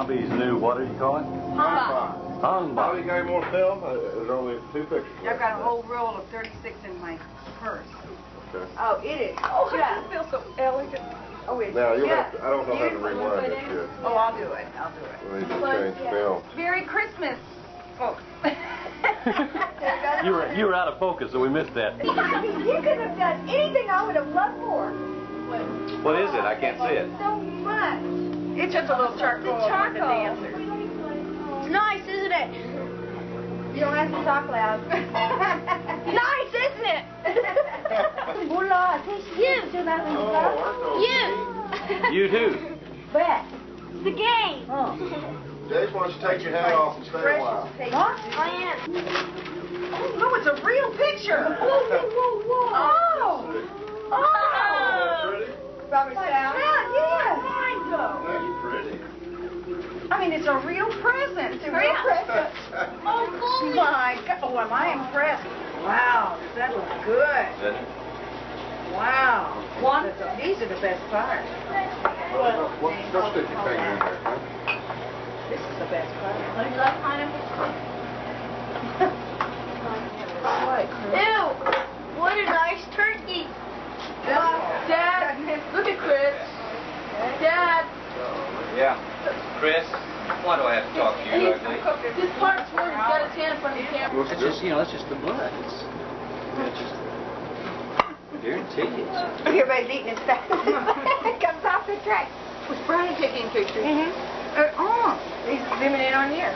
Bobbie's new, what do you call it? Hung Bobby, Bobbie. got any more film? There's only 2 pictures. I've got a whole roll of 36 in my purse. Okay. Oh, it is. Oh, it feels so elegant. Oh, it's Now, you'll just have to, I don't know how to beautiful. rewind this yet. Oh, I'll do it. I'll do it. We need to change film. Merry Christmas, folks. You were out of focus, so we missed that. You could have done anything I would have loved more. What is it? I can't see it. So much. It's just a little charcoal. The charcoal. The dancers. It's nice, isn't it? You don't have to talk loud. Nice, isn't it? Hola, c'est huge. You too. Bet. It's the game. Oh. Dave, why don't you take your hat off and stay a while? What? I am. Oh, no, it's a real picture. Whoa, whoa, whoa, whoa. Oh. Oh. Pretty? Robert Sound. Yeah. That's pretty. I mean, it's a real present. It's a real present. Oh, my God. Oh, am I impressed? Wow, that looks good. Wow. These are the best parts. Just stick your finger in there, huh? This is the best part. You like pineapple? Ew! What a nice turkey. Dad, look at Chris. Dad. Yeah. Chris, why do I have to talk to you ugly? This part's where he's got his hand in front of the camera. It's just, that's just the blood. It's just guaranteed. Everybody's eating his fat. It comes off the tray. Was Brian taking pictures? Mm-hmm. He's zooming in on you.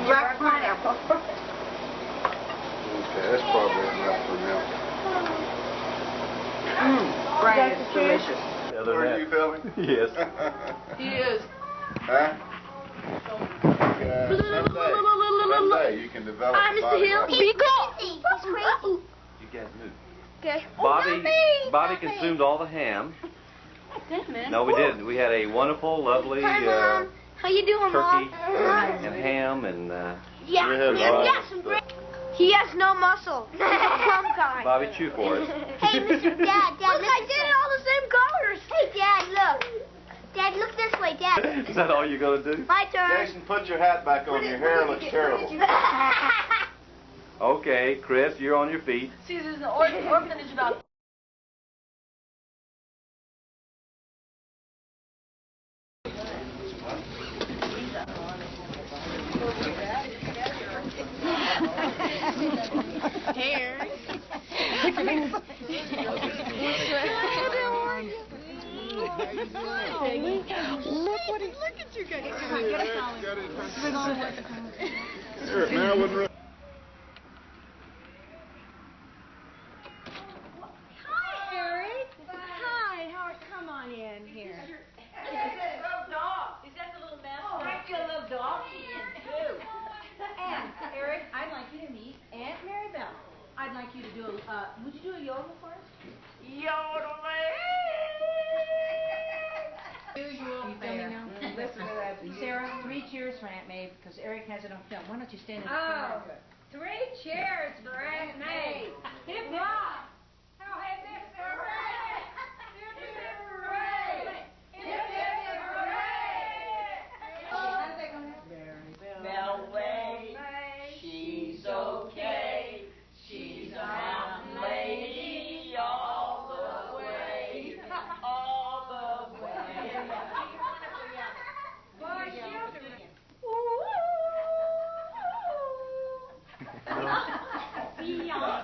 Black pineapple. Okay, that's probably enough for now. Brian is delicious. Are you filming? Yes. He is. Huh? Someday you can develop a body like Be crazy. You guys move. Okay. Bobby consumed all the ham. No, we didn't. We had a wonderful, lovely Hi, Mom. How you doing, turkey Mom? and ham and Yeah. We had He has no muscle. Sometimes. Bobby, chew for us. Hey, Mr. Dad, look, I did it all the same colors. Hey, Dad, look. Dad, look this way, Dad. Is that all you're going to do? My turn. Jason, put your hat back on. Your hair looks terrible. Okay, Chris, you're on your feet. See, there's an orphanage about... Hair. Look at you guys. Here, now would Hi, Eric. Hi, Howard. Come on in here. Is that the little mascot? I feel a little dog too. And, Eric, I'd like you to meet Aunt Maribel. I'd like you to do a, would you do a yodel for us? Usual fare. Listen to that. Sarah, 3 cheers for Aunt May, because Eric has it on film. Why don't you stand in the Oh, corner? 3 cheers for Aunt May. Hip hop. How hip hip hooray! Hip hip hooray! Hip hip hooray! How did that go now? Bell way, she's okay. She's a mountain lady all the way, all the way. Boy, she'll do it.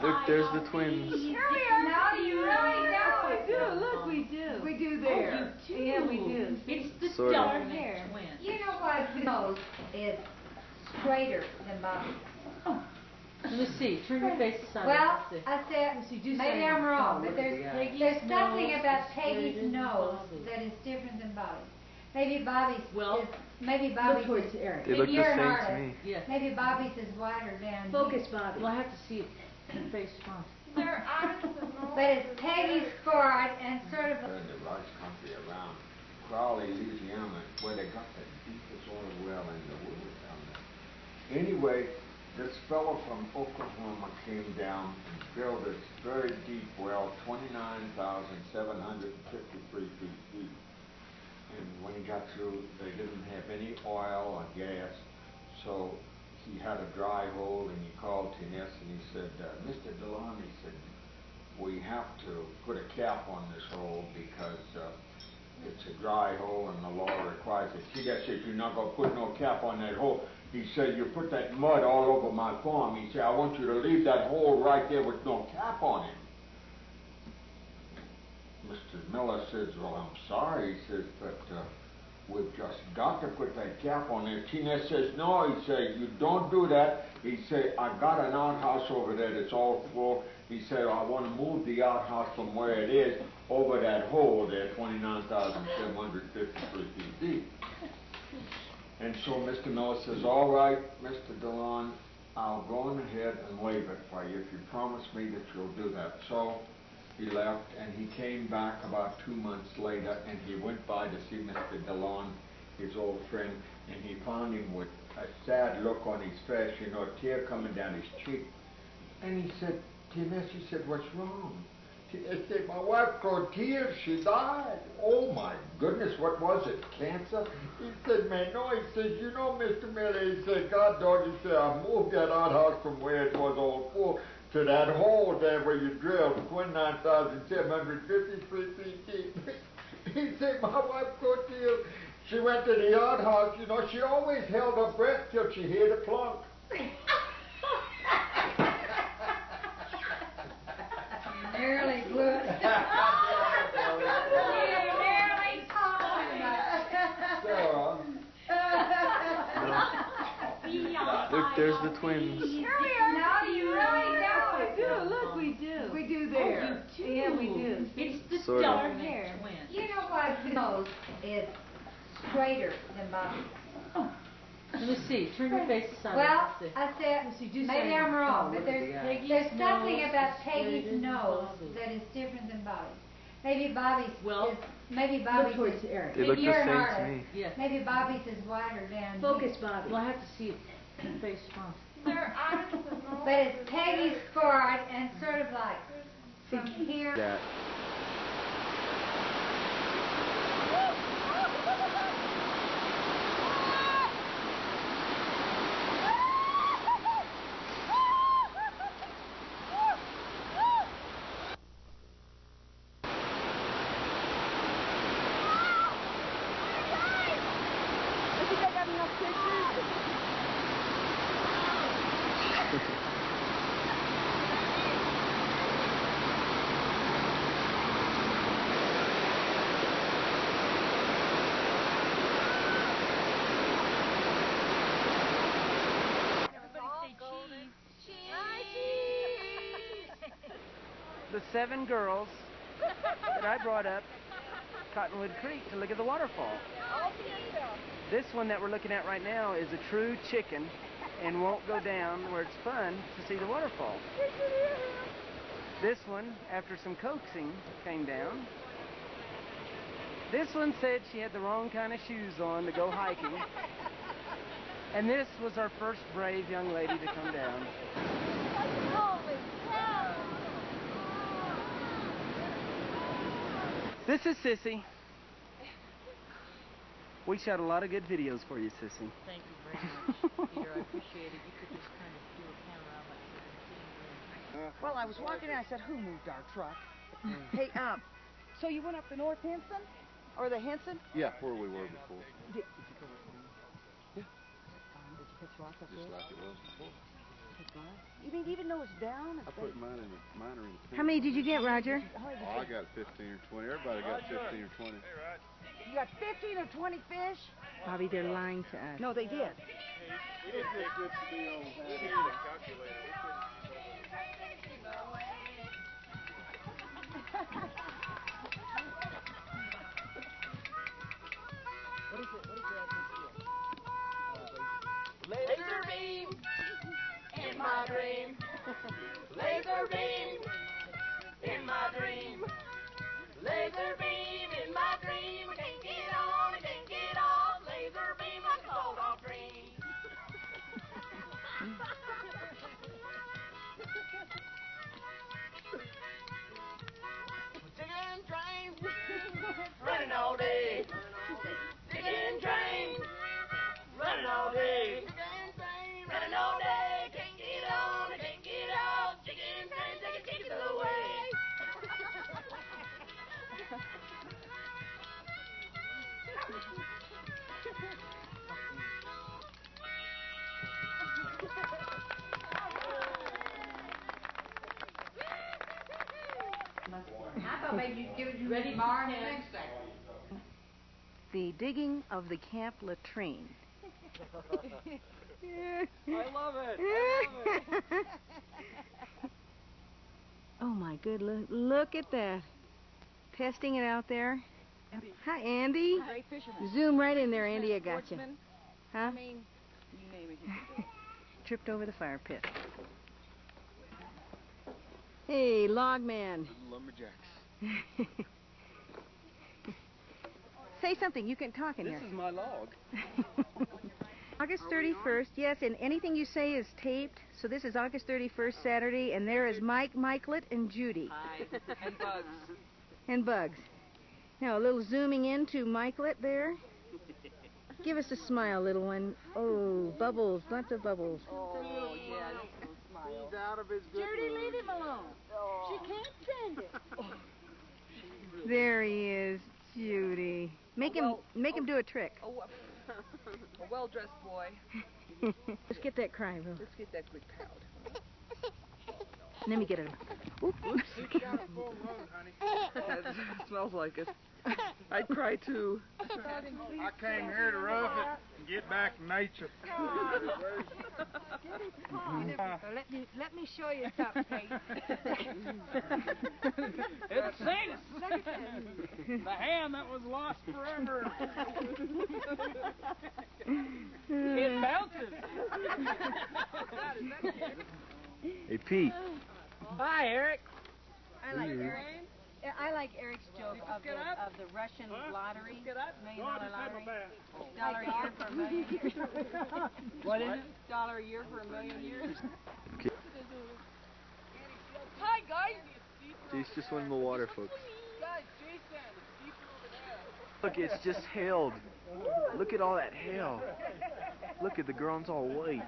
Look, there's the twins. Now you really know it. We do. Look, we do. We do there. You do. Yeah, we do. It's the Sort of. dark hair. You know what? Nose is straighter than Bobby's. Let me see. Turn your face aside. Well, Let's see. I said, See, do maybe say- I'm wrong, but there's something nose about is Peggy's straighter than nose Bobby's. that is different than Bobby's. Maybe Bobby's Well, maybe Look Bobby's towards is, Eric. They look the you're an same to artist. me. Yes. Maybe Bobby's is wider down Focus, Bobby. Well, I have to see your face front. but it's Peggy's forehead and sort of The large country around Crowley, Louisiana, where they got the deepest oil well in the world down there. Anyway, this fellow from Oklahoma came down and drilled this very deep well, 29,753 feet deep. And when he got through, they didn't have any oil or gas, so he had a dry hole, and he called Tines and he said, Mr. DeLon, he said, we have to put a cap on this hole because it's a dry hole and the law requires it. Tines said, you're not going to put no cap on that hole. He said, you put that mud all over my farm. He said, I want you to leave that hole right there with no cap on it. Mr. Miller says, well, I'm sorry. He says, but we've just got to put that cap on there. Tines says, no. He said, you don't do that. He said, I got an outhouse over there that's all full. He said, I want to move the outhouse from where it is over that hole there, 29,753 feet deep. And so Mr. Miller says, all right, Mr. DeLon, I'll go on ahead and leave it for you if you promise me that you'll do that. So he left, and he came back about 2 months later, and he went by to see Mr. DeLon, his old friend, and he found him with a sad look on his face, you know, a tear coming down his cheek. And he said, Tines, he said, what's wrong? Tines said, my wife Clotilde, she died. Oh my goodness, what was it, cancer? He said, man, no. He said, you know, Mr. Miller, he said, God dog, he said, I moved that outhouse from where it was all full to that hole there where you drilled 29,753 feet deep. He said, my wife Clotilde, she went to the outhouse, you know, she always held her breath till she heard a plunk. Nearly good. There's the twins. Now you really know. We do. Look, we do. We do there. Oh, you do. Yeah, we do. It's the Sort of. dark hair. You know what? Nose is straighter than Bobby's. Let me see. Turn your face aside. Well, I said, Let's see, do maybe say- I'm wrong, but Peggy's there's something nose about is Peggy's straighter than nose Bobby's. that is different than Bobby's. Maybe Bobby's Well, is, maybe Look Bobby's towards is, Eric. They look the you're an same to artist. me. Yes. Maybe Bobby's is wider down Focus, here. Bobby. Well, I have to see it. Face front. But it's Peggy's forward and sort of like from here. That. The 7 girls that I brought up Cottonwood Creek to look at the waterfall. This one that we're looking at right now is a true chicken and won't go down where it's fun to see the waterfall. This one, after some coaxing, came down. This one said she had the wrong kind of shoes on to go hiking. And this was our first brave young lady to come down. Holy cow! This is Sissy. We shot a lot of good videos for you, Sissy. Thank you very much, Peter. I appreciate it. You could just kind of do a panorama like you've been sitting here. Well, I was walking and I said, who moved our truck? Hey, so you went up the North Henson? Or the Henson? Yeah, where we were before. Did you go up there? Yeah. Did you catch rock up Just there? like it was before. Catch rock? You mean even though it's down? I put mine in the minor in the How many did you get, Roger? Oh, I got 15 or 20. Everybody got 15 or 20. You got 15 or 20 fish? Bobby, they're lying to us. No, they did. We didn't think this would be on What is it? What is that? Laser beam in my dream. Laser beam in my dream. Laser beam in my dream. I can't get on, I can't get off. Laser beam like a sold off dream. I thought maybe you'd give it to me tomorrow next day. The digging of the camp latrine. I love it. I love it. Oh my good, look at that. Testing it out there. Andy. Hi, Andy. Great fisherman. Zoom right in there, Andy. I got you. Sportsman. Huh? I mean, you name it, he can do it. Tripped over the fire pit. Hey, log man. Lumberjacks. Say something. You can talk in here. This is my log. August 31st, yes, and anything you say is taped. So this is August 31st, Saturday, and there is Mike, Mikelet, and Judy. Hi. And Bugs. And Bugs. Now, a little zooming into Mikelet there. Give us a smile, little one. Oh, bubbles, lots of bubbles. Oh, yeah, that's a smile. He's out of his good Judy, mood. leave him alone. She can't stand it. There he is, Judy. Make him do a trick. A well-dressed boy. Let's get that cry, Will. Let's get that good pout. Let me get it. Oop. He got a full load, honey. It smells like it. I'd cry too. I came here to rough it and get back to nature. Let me show you something, Peggy. It's Satan's. The hand that was lost forever. It bounces. Hey, Pete. Hi, Eric. I like Eric's joke of the Russian lottery, $1 million lottery. $1 a year for 1 million years. What is it? $1 a year for 1 million years. Okay. Hi, guys. He's just went in the water, folks. Guys, Jason, it's deeper over there. Look, it's just hailed. Look at all that hail. Look at the ground's all white.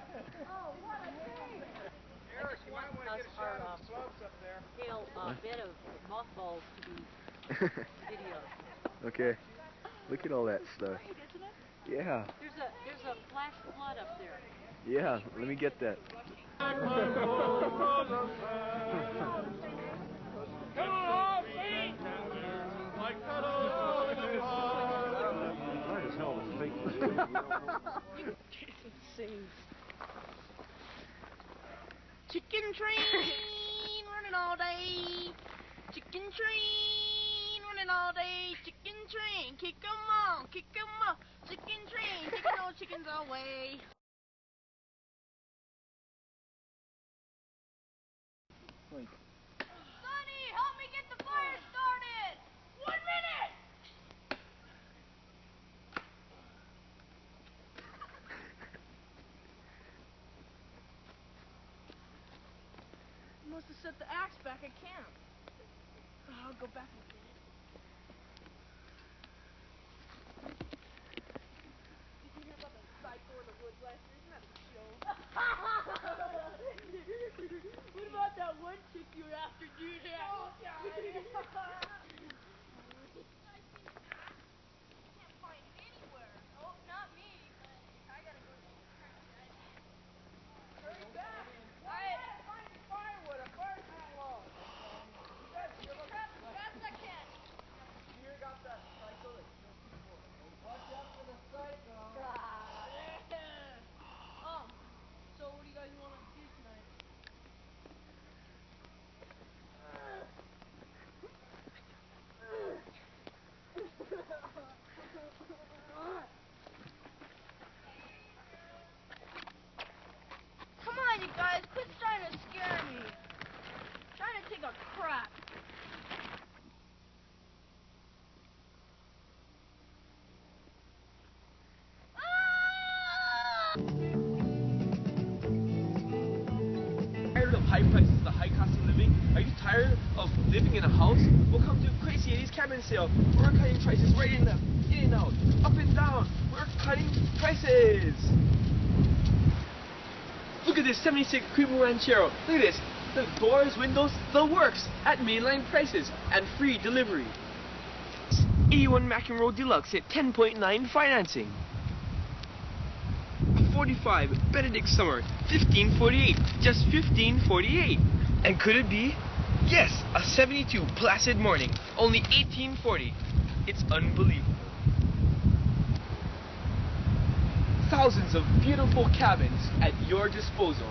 Eric, you might want to get a shot of the slopes up there. Hail a bit of mothballs to be videoed. Okay. Look at all that stuff. Great, isn't it? Yeah. There's a flash flood up there. Yeah, let me get that. Come on, see? Hard as hell to fake this. Jason sings. Chicken train running all day. Chicken train running all day. Chicken train, kick 'em on, kick 'em on. Chicken train, taking all chickens away. Sonny, help me get the fire started. 1 minute. You must have set the axe back at camp. I'll go back and get it. Did you hear about the psycho in the woods last year? Isn't that a show? What about that one chick you were after, dude? Oh, God. Can't find it anywhere. Oh, not me, but I gotta go to the hurry back. I find firewood. A fire's not long. Fast as I can. You got that psycho that kills people. Watch out for the psycho. So what do you guys want to do tonight? Come on, you guys, quit trying to scare me. I'm trying to take a crap. Tired of high prices, the high cost of living? Are you tired of living in a house? Well, come to Crazy 80s cabin sale. We're cutting prices right in and out, up and down. We're cutting prices. Look at this 76 Creeper Ranchero. Look at this. The doors, windows, the works at mainline prices and free delivery. 81 Mackin Road Deluxe at 10.9 financing. 45 Benedict Summer, 1548, just 1548. And could it be? Yes, a 72 placid morning, only 1840. It's unbelievable. Thousands of beautiful cabins at your disposal.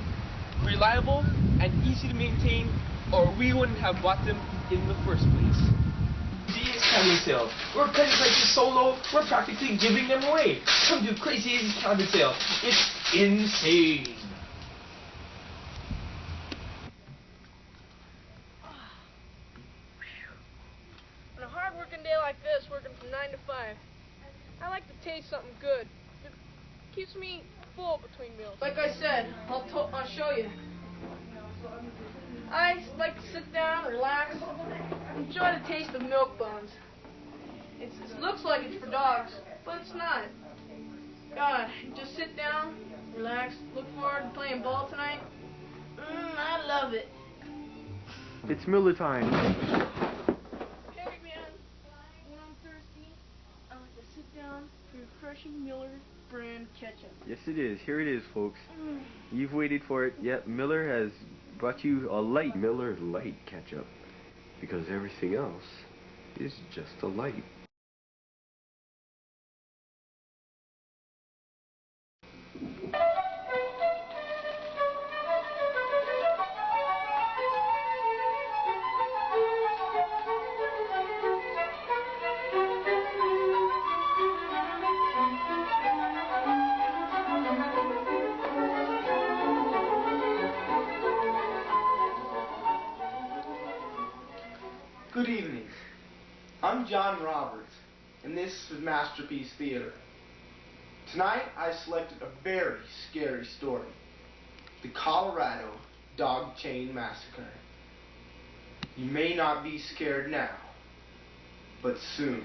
Reliable and easy to maintain, or we wouldn't have bought them in the first place. These cabin sales. We're cutting prices so low, we're practically giving them away. Come to Crazy Easy cabin sale. It's insane. On a hard working day like this, working from 9 to 5, I like to taste something good. It keeps me full between meals. Like I said, I'll show you. I like to sit down, relax, enjoy the taste of milk buns. It looks like it's for dogs, but it's not. God, just sit down, relax, look forward to playing ball tonight. I love it. It's Miller time. Hey man, when I'm thirsty, I like to sit down for refreshing Miller brand ketchup. Yes, it is. Here it is, folks. You've waited for it. Yep, Miller has brought you a light. Miller Light Ketchup. Because everything else is just a light. Good evening. I'm John Roberts, and this is Masterpiece Theater. Tonight I selected a very scary story, the Colorado Dog Chain Massacre. You may not be scared now, but soon.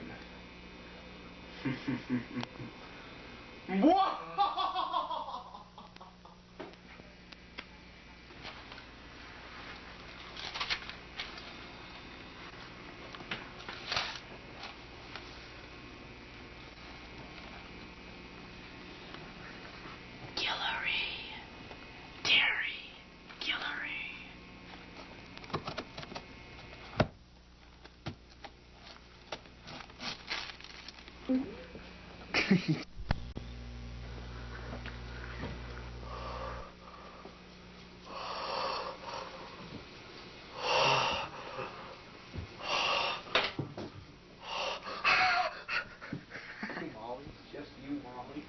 Just you, Molly.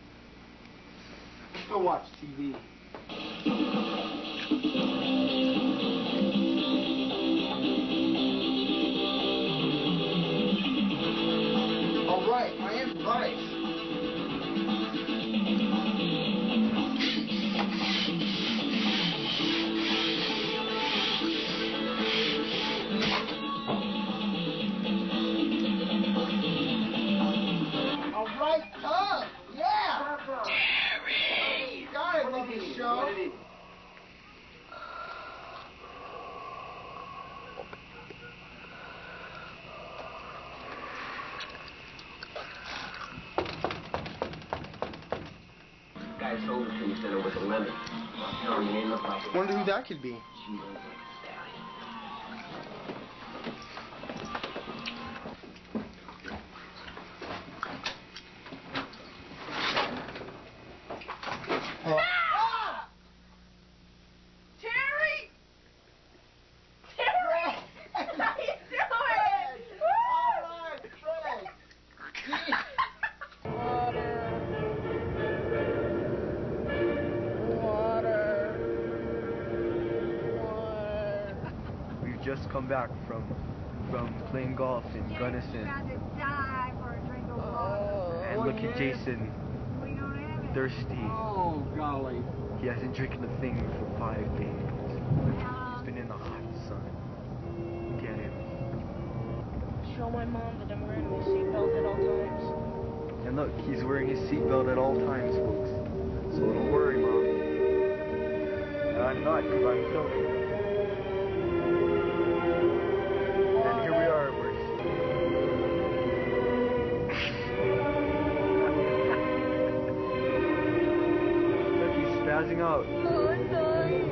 Go watch TV. All right, I am right. All right, up. Yeah. Terry. Got it, lovely show. Guy's sold it to me, sent it with a lemon. Wonder who that could be. Terry! Terry! How you doing? All right, Fred. We've just come back from playing golf in Gunnison. And look at Jason. Thirsty. Oh, golly. He hasn't drinking a thing for 5 days. He's been in the hot sun. Get him. Show my mom that I'm wearing my seatbelt at all times. And look, he's wearing his seatbelt at all times, folks. So don't worry, Mom. And I'm not, because I'm filming. And here we are, look, he's spazzing out. Oh, I'm dying.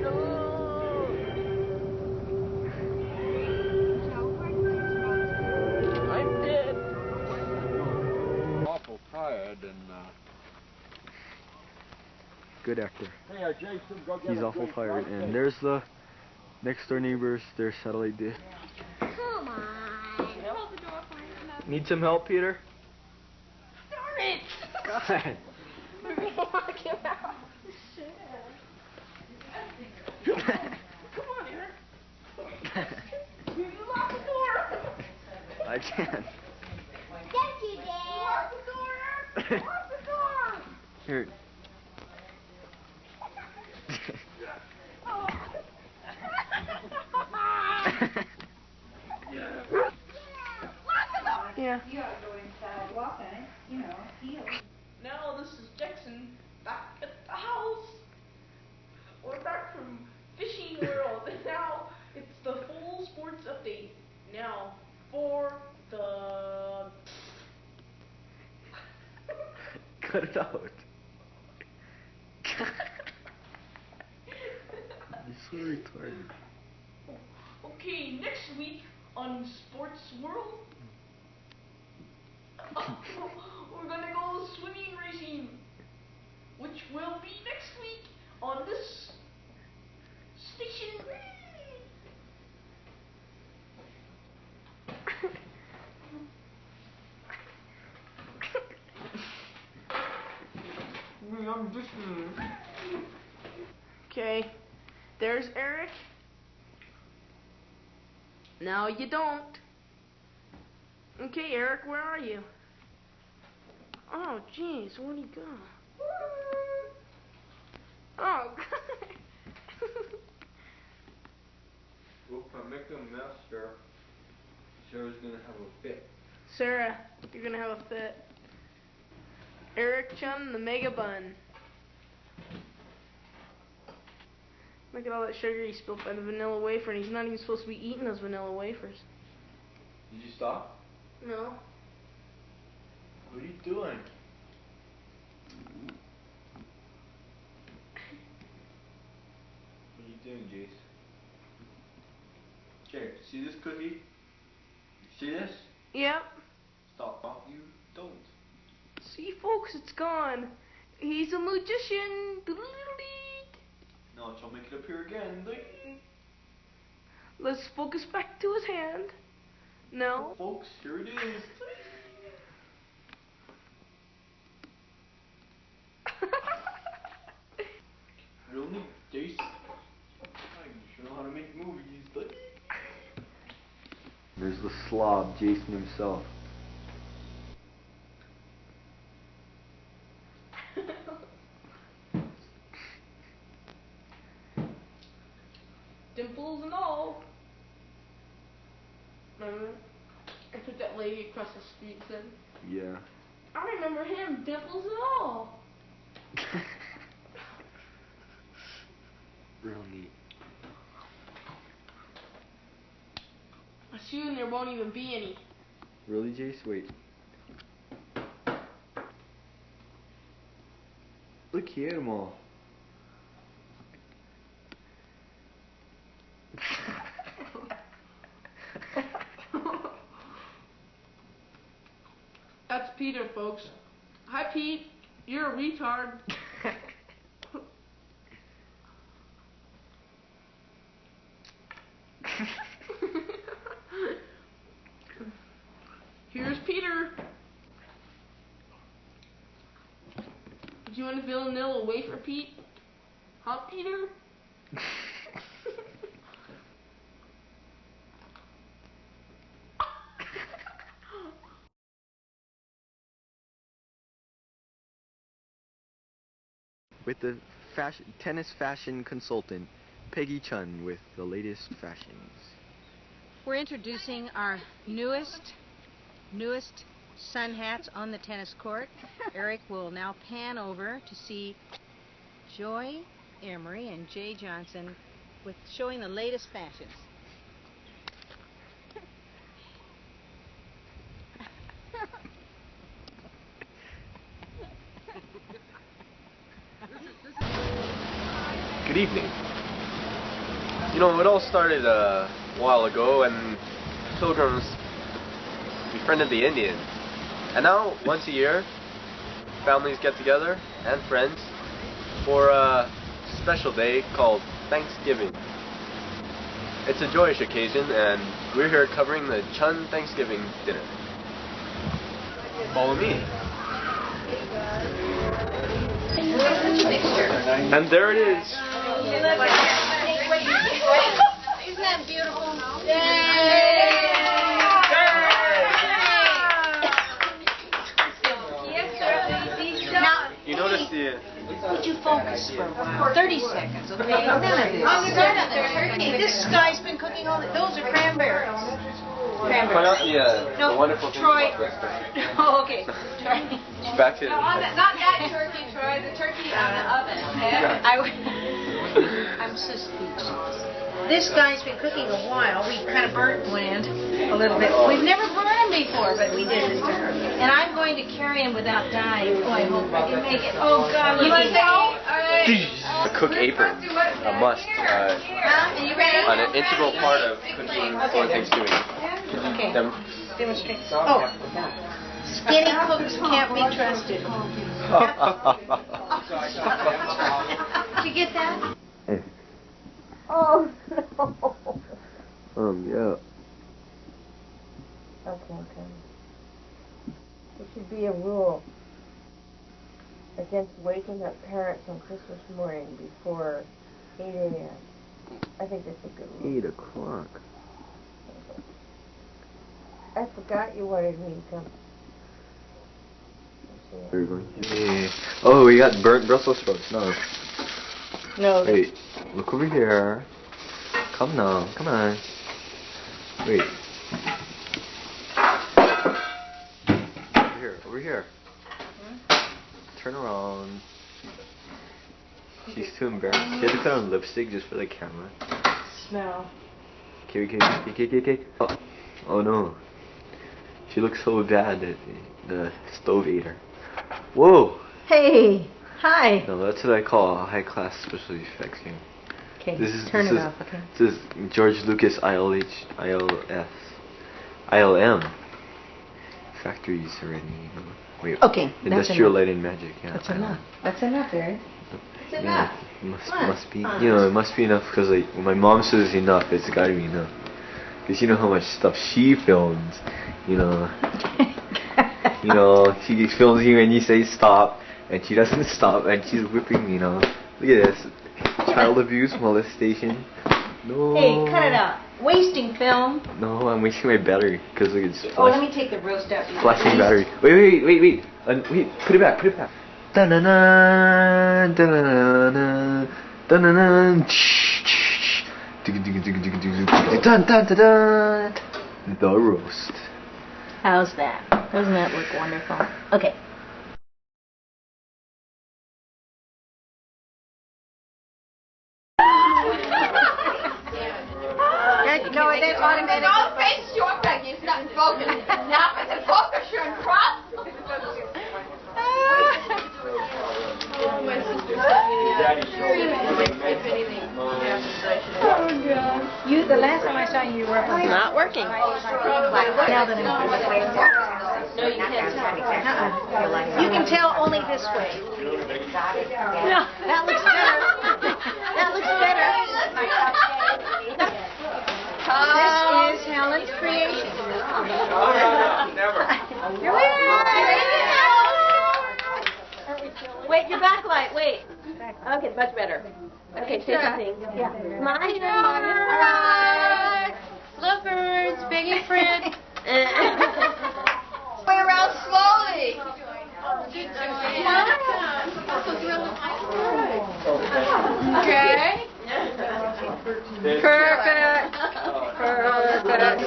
good actor. Hey, Jason, go get He's a awful drink, tired. right? And there's the next door neighbors, their satellite dish. Come on. Hold the door for me. Need some help, Peter? Darn it. God. We're going to lock him out. Come on, Eric. You lock the door. I can't. Thank you, Dad. Lock the door, Eric. Lock the door. Here. Yeah. You ought to go inside, walk on it, you know, heels. Now this is Jackson back at the house. We're back from Fishing World, and now it's the full sports update. Now for the Cut it out. You're so retarded. okay, next week on Sports World, we're gonna go swimming racing, which will be next week on this station. I'm just... Okay, there's Eric. Now you don't. Okay, Eric, where are you? Oh, jeez, where'd he go? Oh, If I make a mess, Sarah's gonna have a fit. Sarah, you're gonna have a fit. Eric Chun, the Mega Bun. Look at all that sugar he spilled by the vanilla wafer, and he's not even supposed to be eating those vanilla wafers. Did you stop? No. What are you doing? What are you doing, Jace? Okay, see this cookie? See this? Yep. Stop. Oh, you don't. See, folks, it's gone. He's a magician. No, I'll make it appear again. Let's focus back to his hand. No. Folks, here it is. Real neat, Jace. I sure know how to make movies, but... There's the slob, Jason himself. Dimples and all. Remember? I took that lady across the street and said, Yeah. I remember him, dimples and all. Real neat. Soon there won't even be any. Really, Jace? Wait. Look, he ate them all. That's Peter, folks. Hi, Pete. You're a retard. Here's Peter. Do you want a vanilla wafer, Pete? Huh, Peter? With the tennis fashion consultant, Peggy Chun, with the latest fashions. We're introducing our newest sun hats on the tennis court. Eric will now pan over to see Joy Emery and Jay Johnson with showing the latest fashions. Good evening. You know, it all started a while ago when Pilgrims befriended the Indians. And now, once a year, families get together, and friends, for a special day called Thanksgiving. It's a joyous occasion, and we're here covering the Chun Thanksgiving dinner. Follow me. And there it is. Isn't that beautiful? You notice the... Would you focus for a while? 30 seconds, okay? None of this. None of the turkey. This guy's been cooking all the... Those are cranberries. Point out the wonderful thing Troy. about this. Oh, okay. Troy. Back to... Not that turkey, Troy. The turkey on the oven, okay? I'm so speechless. This guy's been cooking a while. We kind of burnt Bland a little bit. We've never burned him before, but we did this time. And I'm going to carry him without dying. Oh, I hope I can make it. Oh, God. You want to go? A cook apron, a must, You ready? an integral part of cooking for Thanksgiving. Okay. Demonstrate. Oh. Skinny cooks can't be trusted. Did you get that? Oh, no. Yeah. Okay. There should be a rule against waking up parents on Christmas morning before 8 a.m. I think that's a good rule. 8 o'clock. I forgot you wanted me to come. Where are you going? Yeah. Oh, we got burnt Brussels sprouts. No. No. Wait. Look over here. Come now. Come on. Wait. Over here. Turn around. She's too embarrassed. She had to put on lipstick just for the camera. Smell. Okay. Oh no. She looks so bad that the stove ate her. Whoa! Hey! Hi! No, that's what I call a high-class special effects game. Okay, turn it off, okay. This is George Lucas ILM. Factories already, you know. Wait, okay, Industrial Light and Magic, yeah. That's enough. That's enough, Eric. It's enough. Must be, you know, it must be enough because like when my mom says enough, it's gotta be enough. Because you know how much stuff she films, you know. You know, she films you and you say stop, and she doesn't stop, and she's whipping me, you know. Look at this. Child abuse, molestation. No. Hey, cut it out. Wasting film. No, I'm wasting my battery, because look, it's Oh, let me take the roast out. flashing battery. Wait. Wait, put it back. Da-na-na, da-na-na, da-na-na, dun-dun-dun-dun. The roast. How's that? Doesn't that look wonderful? Okay. No, it is automatic. No, face sure, Peggy. It's not broken. Now with the focus, you're in trouble. Oh, my sister's The last time I saw you, you were up on Not working. Now that I'm No, you can't tell. You can tell only this way. No, that looks better. That looks better. This is Helen's creation. Wait, your backlight, wait. Okay, much better. Okay, say something. Yeah. My heart. Lovebirds, begging friend. Way around slowly. Okay. Perfect.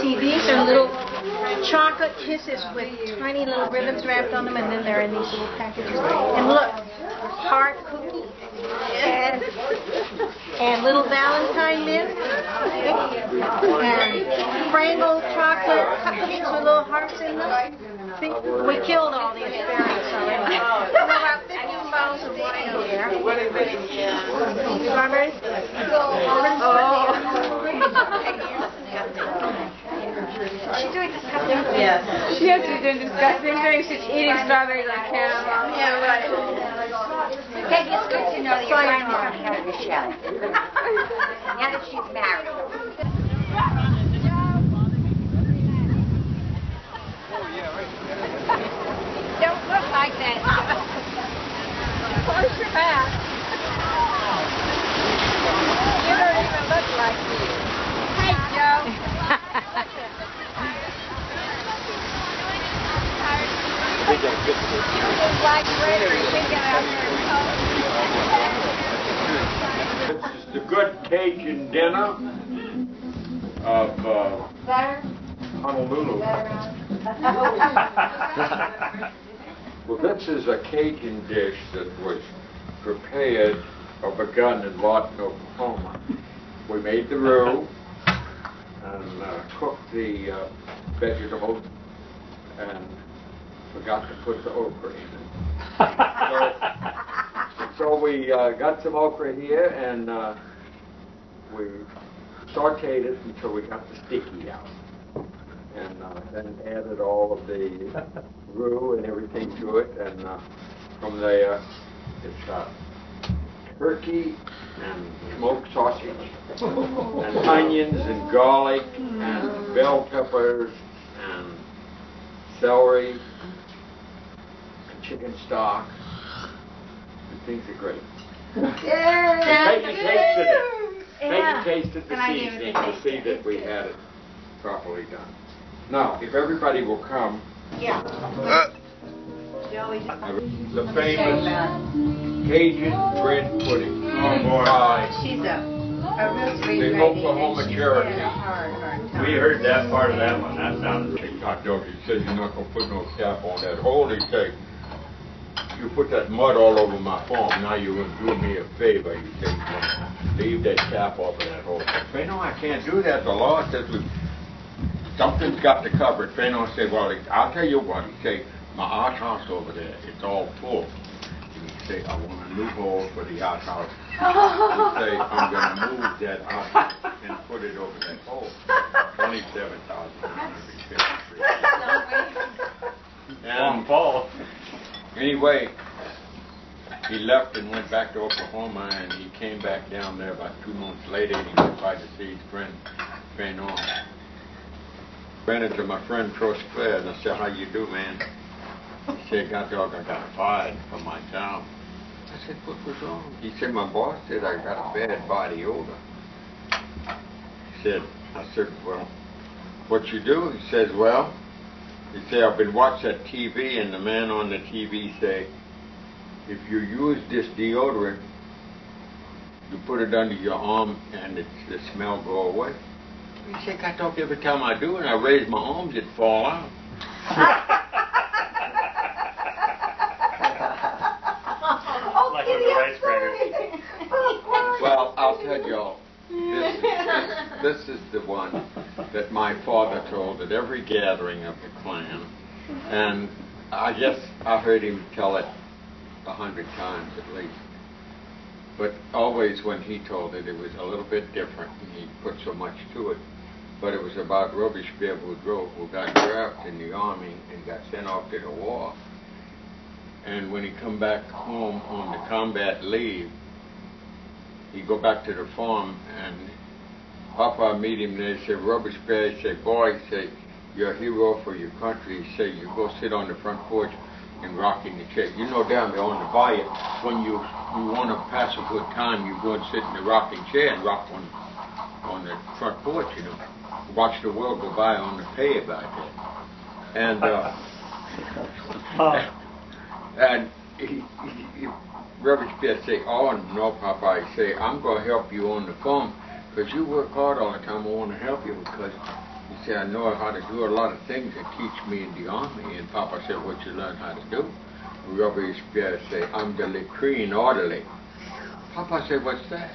See, these are little chocolate kisses with tiny little ribbons wrapped on them, and then they're in these little packages. And look, heart cookies and little Valentine mints and Prangle chocolate cupcakes with little hearts in them. We killed all the experiments already. There were about 15 bottles of wine over there. Strawberries? She's doing disgusting things. Yes. She has to be doing disgusting things. She's eating strawberries on camera. Yeah, right. Peggy, it's good to know that you're finally coming out of the shell. Now that she's married. Don't look like that. Close your mouth. You don't even look like you. Hey, Joe. You look like Gregory. We get out there and talk. This is the good Cajun dinner of Honolulu. Well, this is a Cajun dish that was prepared or begun in Lawton, Oklahoma. We made the roux and cooked the vegetables and forgot to put the okra in it. So we got some okra here and we sauteed it until we got the sticky out. And then added all of the roux and everything to it, and from there it's turkey and smoked sausage and onions and garlic and bell peppers and celery and chicken stock, and things are great. Peggy tasted it. Peggy tasted the seasoning to see that we had it properly done. Now, if everybody will come, Yeah. the famous Cajun bread pudding. Oh boy. She's a real sweet The lady. Oklahoma Cherokee. Hard time. We heard that part of that one. That sounded Hey, hot dog, he says you're not going to put no cap on that hole. He say, you put that mud all over my farm. Now you're going to do me a favor. He said, leave that cap off of that hole. I say, no, I can't do that. The law says something's got to cover it. Fano said, well, I'll tell you what. He said, my outhouse over there, it's all full. And he said, I want a new hole for the outhouse. He said, I'm going to move that outhouse and put it over that hole. $27,953. And anyway, he left and went back to Oklahoma, and he came back down there about 2 months later, and he tried to see his friend Fano. Ran into my friend Trost Clare, and I said, how you do, man? He said, God dog, I got fired from my job. I said, what was wrong? He said, my boss said I got a bad body odor. He said, I said, well, what you do? He says, well, he said, I've been watching that TV, and the man on the TV say, if you use this deodorant, you put it under your arm, and the smell go away. He said, God dog, every time I do it, I raise my arms, it fall out. like with the rice crackers. Well, I'll tell y'all, this is the one that my father told at every gathering of the clan, and I guess I heard him tell it 100 times at least. But always when he told it, it was a little bit different, and he put so much to it. But it was about Robespierre Boudreau, who got drafted in the army and got sent off to the war. And when he come back home on the combat leave, he go back to the farm, and Papa meet him there. He said, Robespierre, he said, boy, he said, you're a hero for your country. He said, you go sit on the front porch and rock in the chair. You know down there on the bayou, when you want to pass a good time, you go and sit in the rocking chair and rock on the front porch, you know. Watch the world go by on the pay back there. And Robespierre say, oh no, Papa, I say, I'm going to help you on the farm because you work hard all the time. I want to help you because he said, I know how to do a lot of things that teach me in the army. And Papa said, what you learn how to do? Robespierre say, I'm the latrine orderly. Papa said, what's that?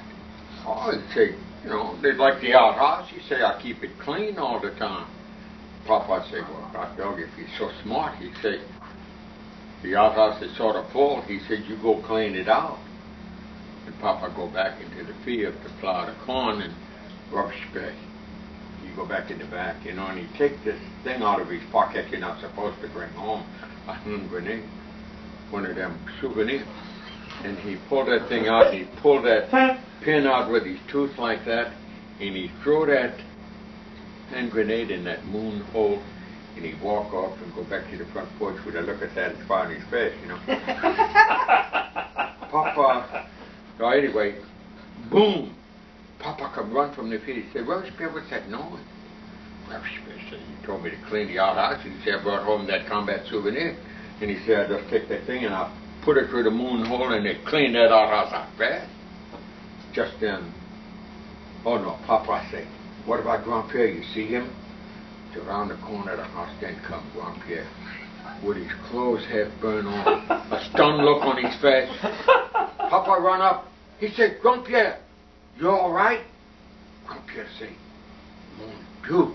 Oh, he say, you know, they like the outhouse. He say, I keep it clean all the time. Papa say, well, God dog, if you're so smart, he say, the outhouse is sort of full. He said, you go clean it out. And Papa go back into the field to plow the corn, and Robespierre, you go back in the back, you know, and he take this thing out of his pocket you're not supposed to bring home, a hand grenade, one of them souvenirs. and he pulled that thing out, and he pulled that pin out with his tooth like that, and he threw that hand grenade in that moon hole, and he'd walk off and go back to the front porch with a look at that and smile on his face, you know. Papa, so anyway, boom, Papa come run from the pit. He said, Robespierre, what's that noise? Robespierre said, you told me to clean the outhouse. He said, I brought home that combat souvenir. And he said, I'll just take that thing and I'll put it through the moon hole and they clean that outhouse out bad. Just then, oh no, Papa said, what about Grand-Pierre? You see him? Around the corner of the house, then come Grand-Pierre with his clothes half burned on, a stunned look on his face. Papa run up. He said, Grand-Pierre, you all right? Grand-Pierre said, Mon Dieu,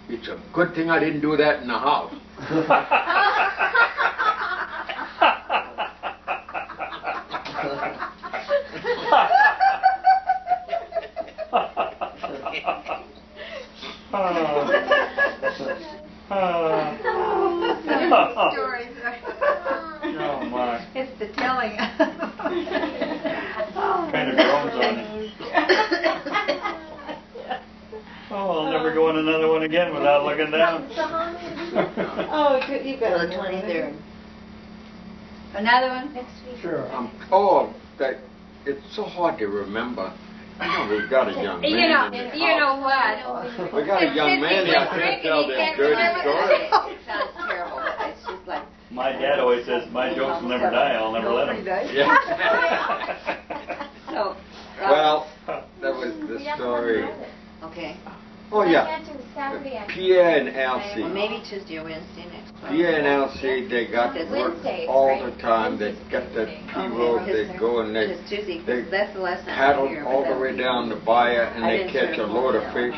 it's a good thing I didn't do that in the house. Oh my. It's the telling. Kind of groans on it. Oh, I'll never go on another one again without looking down. Oh, you got the 23rd. Another one next week. Sure. That it's so hard to remember. You know, we've got a young man. You know what? We got a young man here. I can't tell them dirty stories. It sounds terrible, but it's just like... My dad always says, my jokes will never die, I'll never let them. Yeah. So, well, that was the story. okay. Oh, yeah. Pierre and Elsie. Well, maybe Tuesday or Wednesday next. Pierre and Elsie, they got work all the time. They got that P-road, they go and they that's the last time paddle all the way down the bayou and they catch a load of fish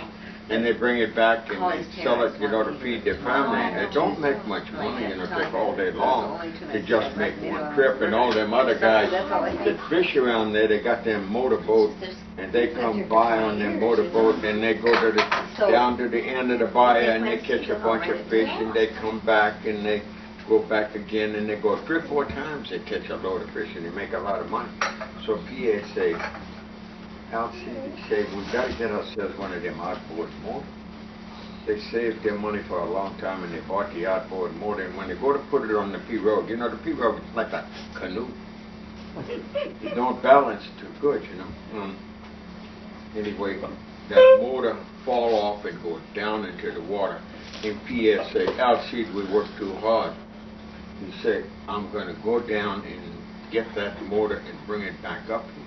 and they bring it back and they sell it, you know, to feed their family. And they don't make much money, you know, take all day long. They just make one trip, and all them other guys that fish around there, they got them motorboats and they come by on their motorboat and they go to the down to the end of the bayou and they catch a bunch of fish and they come back and they go back again and they go 3 or 4 times they catch a load of fish and they make a lot of money. So Pierre say, Elsie, he said, we got to get ourselves one of them outboard motors. They saved their money for a long time and they bought the outboard motor, and when they go to put it on the P road, you know, the P road is like a canoe. You don't balance too good, you know. Anyway, that motor fall off and go down into the water. And Pierre said, Elsie, we work too hard. He said, I'm going to go down and get that motor and bring it back up here.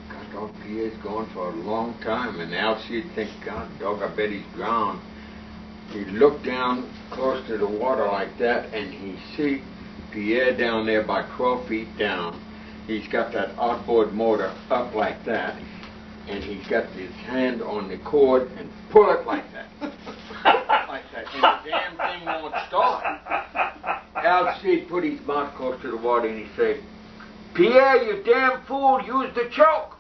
God dog, Pierre's gone for a long time, and Elsie think, God dog, I bet he's drowned. He looked down close to the water like that, and he see Pierre down there by 12 feet down. He's got that outboard motor up like that, and he's got his hand on the cord and pull it like that. Like that, and the damn thing won't start. Elsie put his mouth close to the water and he said, Pierre, you damn fool, use the choke.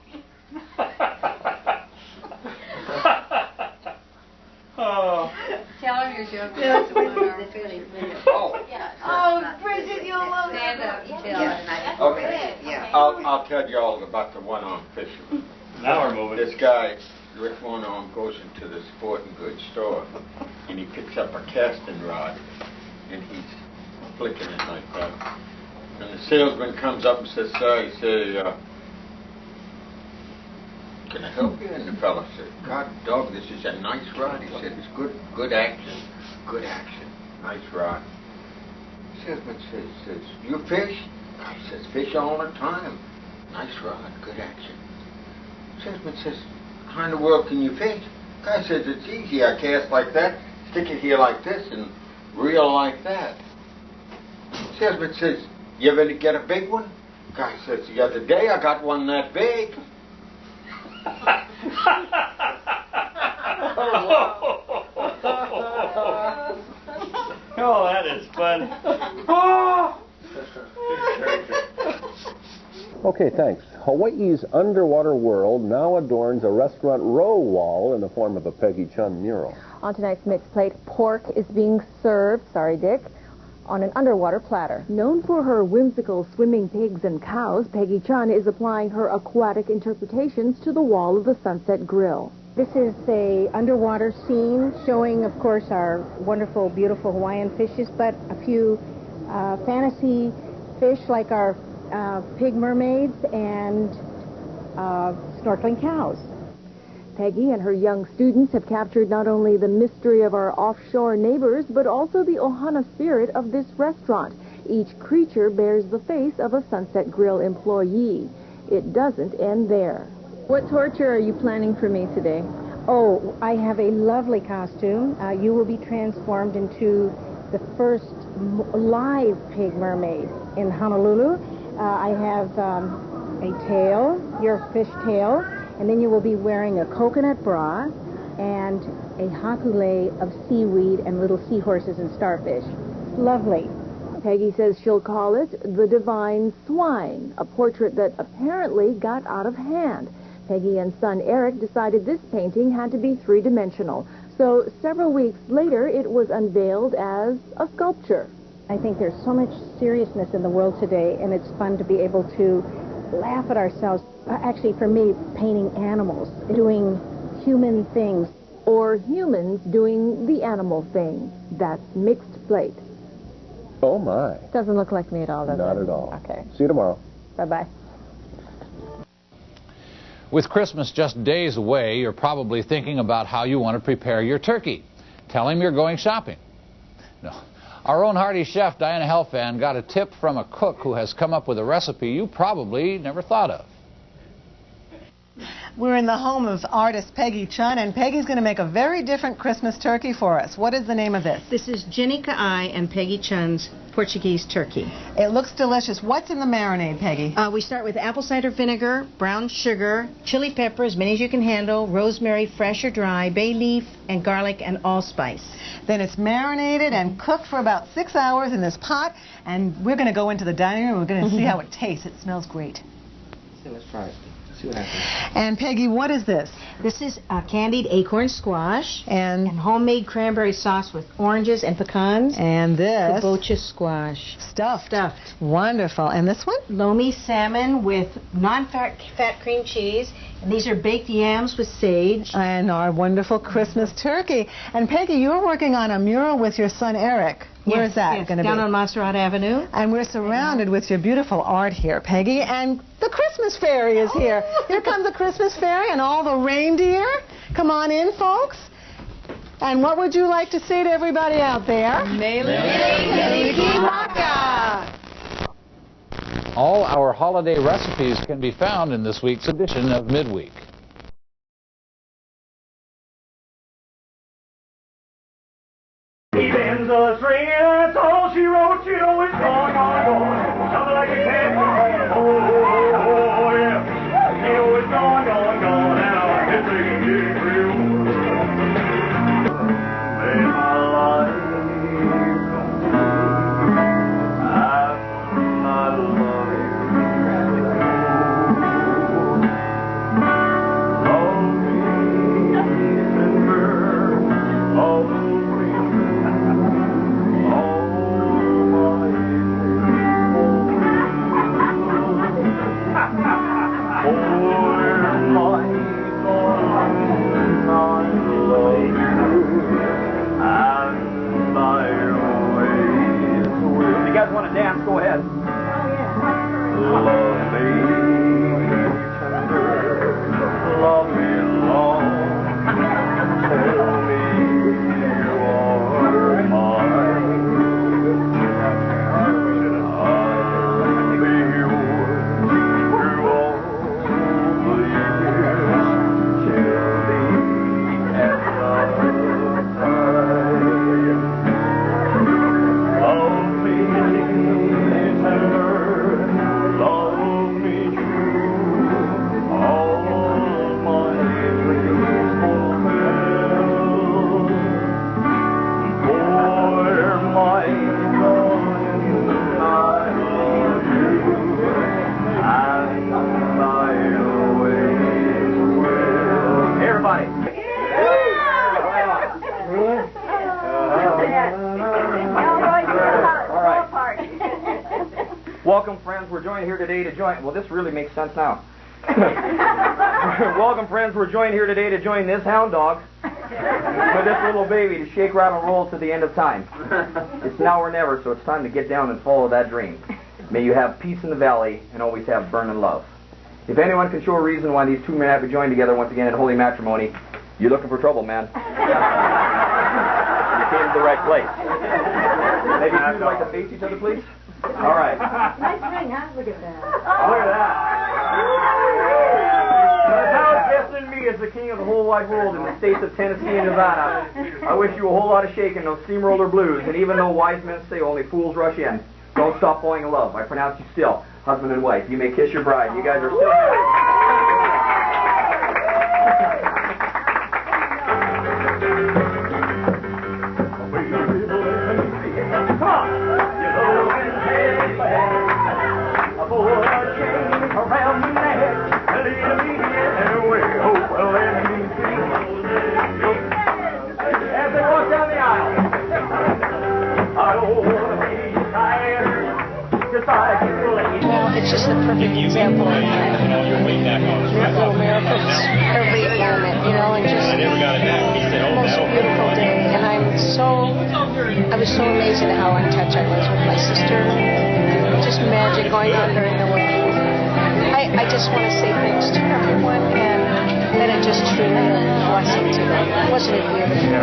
Oh. Tell him your joke. Oh, Bridget, you'll love stand up. You tell him. Okay. Yeah. I'll tell you all about the one-armed fisherman. Now we're moving. This guy with one arm goes into the sporting goods store and he picks up a casting rod and he's flicking it like that. And the salesman comes up and says, sir, he said, can I help you? And the fellow said, God dog, this is a nice rod. He said, it's good action, nice rod. The salesman says, you fish? Guy says, fish all the time. Nice rod, good action. The salesman says, how in the world can you fish? Guy says, it's easy. I cast like that, stick it here like this, and reel like that. The salesman says, you ever get a big one? Guy says, the other day I got one that big. Oh, that is fun. Okay, thanks. Hawaii's underwater world now adorns a restaurant row wall in the form of a Peggy Chun mural. On tonight's mixed plate, pork is being served. Sorry, Dick. on an underwater platter. Known for her whimsical swimming pigs and cows, Peggy Chun is applying her aquatic interpretations to the wall of the Sunset Grill. This is a underwater scene showing, of course, our wonderful, beautiful Hawaiian fishes, but a few fantasy fish like our pig mermaids and snorkeling cows. Peggy and her young students have captured not only the mystery of our offshore neighbors, but also the Ohana spirit of this restaurant. Each creature bears the face of a Sunset Grill employee. It doesn't end there. What torture are you planning for me today? Oh, I have a lovely costume. You will be transformed into the first live pig mermaid in Honolulu. I have a tail, your fish tail, and then you will be wearing a coconut bra and a hakule of seaweed and little seahorses and starfish. Lovely. Peggy says she'll call it the Divine Swine, a portrait that apparently got out of hand. Peggy and son Eric decided this painting had to be three-dimensional. So several weeks later, it was unveiled as a sculpture. I think there's so much seriousness in the world today, and it's fun to be able to laugh at ourselves. Actually, for me, painting animals, doing human things. Or humans doing the animal thing. That's mixed plate. Oh, my. Doesn't look like me at all, does it? Not at all. Okay. See you tomorrow. Bye-bye. With Christmas just days away, you're probably thinking about how you want to prepare your turkey. Tell him you're going shopping. No. Our own hearty chef, Diana Helfand, got a tip from a cook who has come up with a recipe you probably never thought of. We're in the home of artist Peggy Chun, and Peggy's going to make a very different Christmas turkey for us. What is the name of this? This is Jenny Ka'ai and Peggy Chun's Portuguese turkey. It looks delicious. What's in the marinade, Peggy? We start with apple cider vinegar, brown sugar, chili pepper, as many as you can handle, rosemary, fresh or dry, bay leaf, and garlic and allspice. Then it's marinated and cooked for about 6 hours in this pot, and we're going to go into the dining room. We're going to see how it tastes. It smells great. So let's try it. See what happens. And Peggy, what is this? This is candied acorn squash and homemade cranberry sauce with oranges and pecans. And this? Kabocha squash. Stuffed. Wonderful. And this one? Lomi salmon with non-fat cream cheese. And these are baked yams with sage. And our wonderful Christmas turkey. And Peggy, you're working on a mural with your son Eric. Where is that going to be? Down on Montserrat Avenue. And we're surrounded with your beautiful art here, Peggy. And the Christmas fairy is here. Here comes the Christmas fairy and all the reindeer. Come on in, folks. And what would you like to say to everybody out there? Mele All our holiday recipes can be found in this week's edition of Midweek. He bends a string and that's all she wrote. You know it's gone, gone, gone. Something like a cat. Oh, yeah. You know it's gone, gone, gone. Now it's a big real. Made my life. I put my love in. Love me, and girl, all the Welcome, friends. We're joined here today to join... Well, this really makes sense now. Welcome, friends. We're joined here today to join this hound dog with this little baby to shake, rattle, and roll to the end of time. It's now or never, so it's time to get down and follow that dream. May you have peace in the valley and always have burning love. If anyone can show a reason why these two men have to join together once again in holy matrimony, you're looking for trouble, man. You came to the right place. Maybe you would like to face each other, please? All right. Nice ring, huh? Look at that. Look at that. Now it's vested in me as the king of the whole wide world in the states of Tennessee and Nevada. I wish you a whole lot of shaking, those steamroller blues. And even though wise men say only fools rush in, don't stop falling in love. I pronounce you still husband and wife. You may kiss your bride. You guys are still married. Well, it's just the perfect example of little miracles every moment, you know, and just the most beautiful day. And I was so amazed at how in touch I was with my sister. Just magic going on during the wedding. I just want to say thanks to everyone, and that it just truly a blessing to them. Wasn't it beautiful?